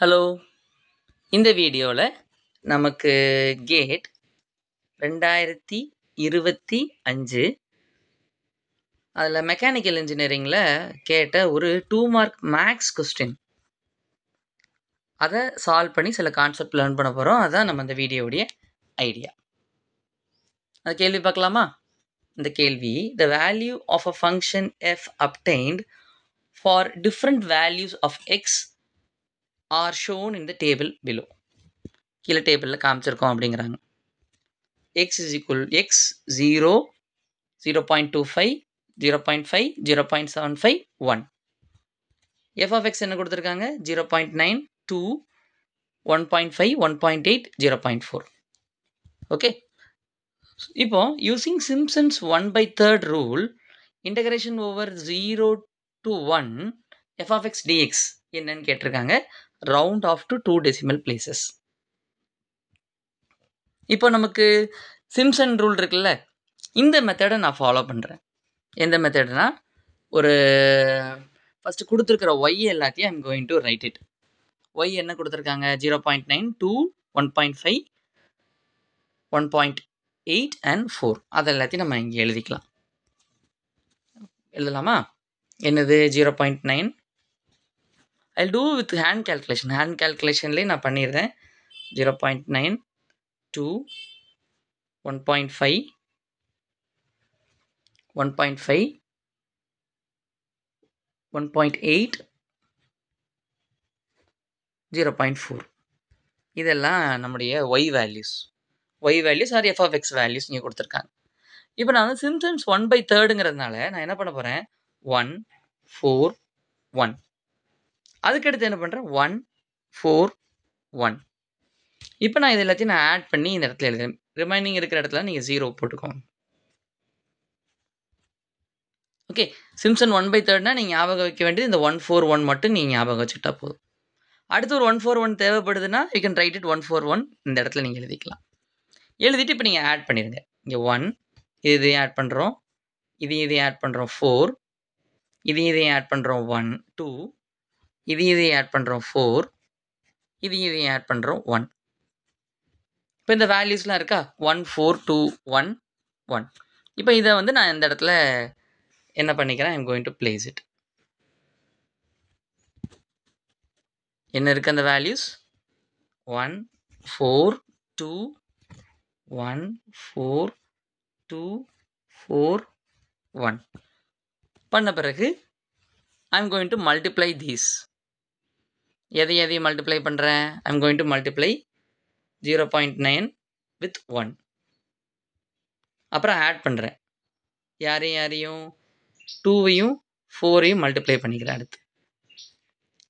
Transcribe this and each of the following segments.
Hello, இந்த வீடியோவில் நமக்கு கேட் 2025 அதில் மெக்கானிக்கல் இன்ஜினியரிங்கில் கேட்ட ஒரு 2 மார்க் மேக்ஸ் கொஸ்டின் அதை சால்வ் பண்ணி சில கான்செப்ட் லேர்ன் பண்ண போகிறோம். அதுதான் நம்ம இந்த வீடியோவுடைய ஐடியா. அந்த கேள்வி பார்க்கலாமா? இந்த கேள்வி, the value of a function f obtained for different values of x are shown in the table below. கீழே டேபிளில் காமிச்சிருக்கோம் அப்படிங்கிறாங்க. x is equal x 0, 0.25, 0.5, 0.75, 1. f of x என்ன கொடுத்துருக்காங்க? 0.9, 2, 1.5, 1.8, 0.4. ஓகே, இப்போ using Simpson's 1/3 rule, integration over 0 to 1 f of x dx என்னன்னு கேட்டிருக்காங்க. Round off to 2 decimal places. இப்போ நமக்கு சிம்ப்சன் ரூல் இருக்குல்ல, இந்த மெத்தடை நான் ஃபாலோ பண்ணுறேன். எந்த மெத்தட்னா, ஒரு ஃபஸ்ட்டு கொடுத்துருக்கிற ஒய் எல்லாத்தையும் I'm going to write it. Y என்ன கொடுத்துருக்காங்க? 0.9, 2, 1.5, 1.8 and 4. அது எல்லாத்தையும் நம்ம இங்கே எழுதிக்கலாம். எழுதலாமா? என்னது 0.9? I'll do with hand calculation. Hand calculationலேயே நான் பண்ணிடுறேன். 0.9, 2, 1.5, 1.5, 1.8, 0.4. இதெல்லாம் நம்முடைய y values. Y values are f of x values இங்கே கொடுத்துருக்காங்க. இப்போ நான் வந்து சிம்ப்சன்ஸ் 1/3ங்கிறதுனால நான் என்ன பண்ண போகிறேன்? 1, 4, 1. அதுக்கடுத்து என்ன பண்ணுறேன்? 1, 4, 1. இப்போ நான் இது எல்லாத்தையும் நான் ஆட் பண்ணி இந்த இடத்துல எழுதுறேன். ரிமைனிங் இருக்கிற இடத்துல நீங்கள் 0 போட்டுக்கோங்க. ஓகே, சிம்ப்சன் 1/3னா நீங்கள் ஞாபகம் வைக்க வேண்டியது இந்த 1, 4, 1 மட்டும் நீங்கள் ஞாபகம் வச்சுக்கிட்டா போதும். அடுத்து ஒரு 1, 4, 1 தேவைப்படுதுன்னா யூ கேன் ரைட் இட் 1, 4, 1 இந்த இடத்துல நீங்கள் எழுதிக்கலாம். எழுதிட்டு இப்போ நீங்கள் ஆட் பண்ணிடுங்க. இங்கே 1, இதையும் ஆட் பண்ணுறோம், இதையும் ஆட் பண்ணுறோம் 4, இதையும் ஆட் பண்ணுறோம் 1, 2, இதையும் ஆட் பண்ணுறோம் 4, இதையும் ஆட் பண்ணுறோம் 1. இப்போ இந்த வேல்யூஸ்லாம் இருக்கா? 1, 4, 2, 1, 1. இப்போ இதை வந்து நான் இந்த இடத்துல என்ன பண்ணிக்கிறேன்? I'm going to place it. என்ன இருக்குது அந்த வேல்யூஸ்? 1, 4, 2, 1, 4, 2, 4, 1. பண்ண பிறகு I'm going to multiply these. எதையும் மல்டிப்ளை பண்ணுறேன்? I'm going to multiply 0.9 with 1. அப்புறம் ஆட் பண்ணுறேன். யாரையும் 2வையும் 4ஐயும் மல்டிப்ளை பண்ணிக்கிறேன் அடுத்து.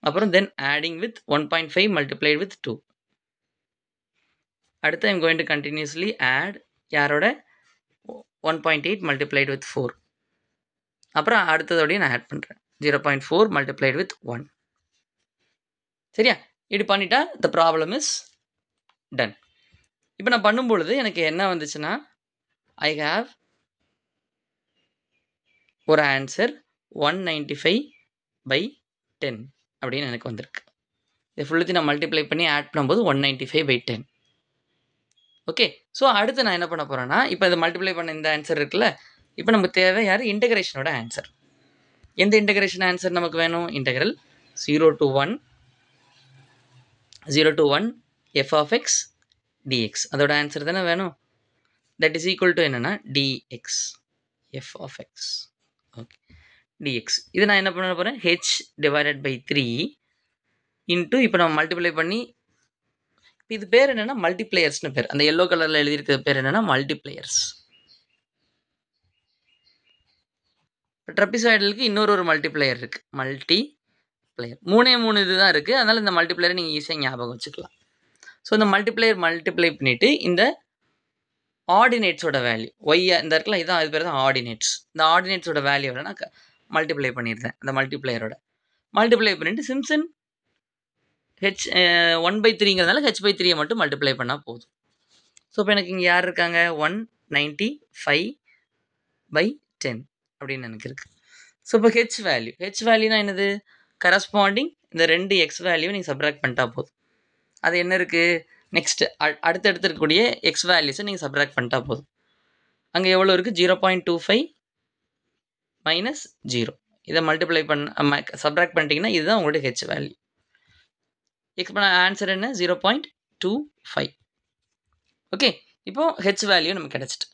அப்புறம் then adding with 1.5 multiplied with 2. அடுத்து I'm going to continuously add யாரோட? 1.8 மல்டிப்ளைட் வித் 4. அப்புறம் அடுத்ததோடையும் நான் ஆட் பண்ணுறேன் 0.4 மல்டிப்ளைட் வித் 1. சரியா? இப்படி பண்ணிட்டா த ப்ராப்ளம் இஸ் டன். இப்போ நான் பண்ணும்பொழுது எனக்கு என்ன வந்துச்சுன்னா, ஐ ஹாவ் ஒரு ஆன்சர் 195/10 அப்படின்னு எனக்கு வந்திருக்கு. இதை ஃபுல்லத்தையும் நான் மல்டிப்ளை பண்ணி ஆட் பண்ணும்போது 195/10. ஓகே, ஸோ அடுத்து நான் என்ன பண்ண போகிறேன்னா, இப்போ இதை மல்டிப்ளை பண்ண இந்த ஆன்சர் இருக்குல்ல, இப்போ நமக்கு தேவை யார்? இன்டகிரேஷனோட ஆன்சர். எந்த இன்டகிரேஷன் ஆன்சர் நமக்கு வேணும்? Integral 0 to 1 f of x dx. அதோட ஆன்சர் தானே வேணும். தட் இஸ் ஈக்குவல் டு என்னென்னா dx f of x. Okay, dx. இது நான் என்ன பண்ண போகிறேன்? h/3 இன்ட்டு இப்போ நம்ம மல்டிப்ளை பண்ணி, இது பேர் என்னென்னா மல்டிப்ளையர்ஸ்னு பேர். அந்த எல்லோ கலரில் எழுதியிருக்கிற பேர் என்னென்னா மல்டிப்ளையர்ஸ். இப்போ ட்ரெப்பிசாய்டலுக்கு இன்னொரு மல்டிப்ளையர் இருக்குது, மல்டிப்ளையர். 3 இதுதான் இருக்குது. அதனால் இந்த மல்டிப்ளையரை நீங்கள் ஈஸியாக ஞாபகம் வச்சுக்கலாம். ஸோ இந்த மல்டிப்ளையர் மல்டிப்ளை பண்ணிவிட்டு இந்த ஆர்டினேட்ஸோட வேல்யூ ஒய் இந்த இருக்கலாம், இதான் அது பேர் தான் ஆர்டினேட்ஸ். இந்த ஆர்டினேட்ஸோட வேல்யூ நான் மல்டிப்ளை பண்ணிடுறேன். அந்த மல்டிப்ளையரோட மல்டிப்ளை பண்ணிவிட்டு சிம்ப்சன் h 1/3ங்கிறதுனால h/3 மட்டும் மல்டிப்ளை பண்ணால் போதும். ஸோ இப்போ எனக்கு இங்கே யார் இருக்காங்க? 195/10 அப்படின்னு எனக்கு இருக்குது. ஸோ இப்போ ஹெச் வேல்யூனா என்னது? கரஸ்பாண்டிங் இந்த 2 எக்ஸ் வேல்யூ நீங்கள் சப்ராக்ட் பண்ணிட்டா போதும். அது என்ன இருக்குது, நெக்ஸ்ட்டு அடுத்தடுத்து இருக்கக்கூடிய எக்ஸ் வேல்யூஸை நீங்கள் சப்ராக்ட் பண்ணிட்டா போதும். அங்கே எவ்வளோ இருக்குது, 0.25 மைனஸ் 0. இதை மல்டிப்ளை சப்ராக்ட் பண்ணிட்டீங்கன்னா இதுதான் உங்களுடைய ஹெச் வேல்யூ. ஆன்சர் என்ன, 0.25. ஓகே, இப்போது ஹெச் வேல்யூ நமக்கு கிடச்சிட்டு.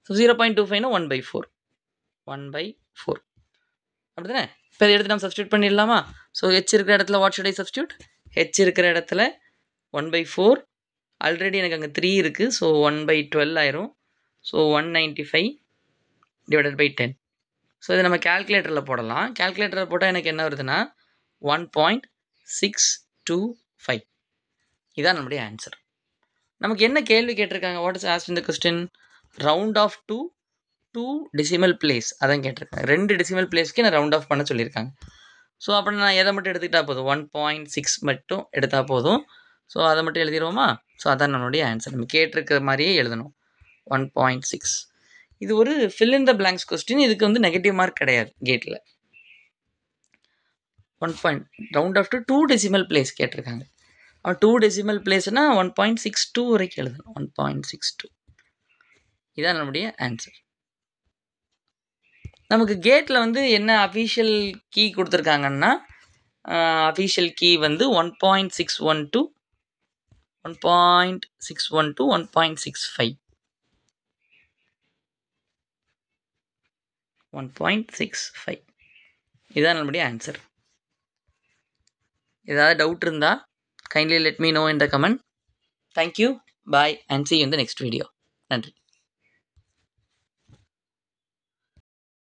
ஸோ 0.25னா 1/4. 1/4 அப்படி தானே. இப்போ இதை எடுத்து நம்ம சப்ஸ்டியூட் பண்ணிடலாமா? ஸோ ஹெச் இருக்கிற இடத்துல what should I substitute? H இருக்கிற இடத்துல 1/4. ஆல்ரெடி எனக்கு அங்கே 3 இருக்குது. ஸோ 1/12 ஆயிரும். So 195 divided by 10. ஸோ இதை நம்ம கேல்குலேட்டரில் போடலாம். கேல்குலேட்டரில் போட்டால் எனக்கு என்ன வருதுன்னா 1.625. இதான் நம்முடைய ஆன்சர். நமக்கு என்ன கேள்வி கேட்டிருக்காங்க, what is asked in the question? Round off to 2 decimal place, அதான் கேட்டிருக்காங்க. 2 டெசிமல் பிளேஸ்க்கு நான் ரவுண்ட் ஆஃப் பண்ண சொல்லியிருக்காங்க. ஸோ அப்போ நான் எதை மட்டும் எடுத்துக்கிட்டால் போதும், 1.6 மட்டும் எடுத்தால் போதும். ஸோ அதை மட்டும் எழுதிடுவோமா? ஸோ அதான் நம்மளுடைய ஆன்சர். நம்ம கேட்டிருக்கிற மாதிரியே எழுதணும், 1.6. இது ஒரு fill in the blanks question. இதுக்கு வந்து நெகட்டிவ் மார்க் கிடையாது கேட்டில். Round off to 2 decimal place கேட்டிருக்காங்க. அவன் 2 டெசிமல் பிளேஸ்னால் 1.62 வரைக்கும் எழுதணும். 1.62 இதான் நம்முடைய ஆன்சர். நமக்கு கேட்டில் வந்து என்ன அஃபீஷியல் கீ கொடுத்துருக்காங்கன்னா, அஃபீஷியல் கீ வந்து 1.612 1.65 1.65 இதான் நம்முடைய ஆன்சர். ஏதாவது டவுட் இருந்தால் kindly let me know in the comment. Thank you. Bye and see you in the next video. நன்றி.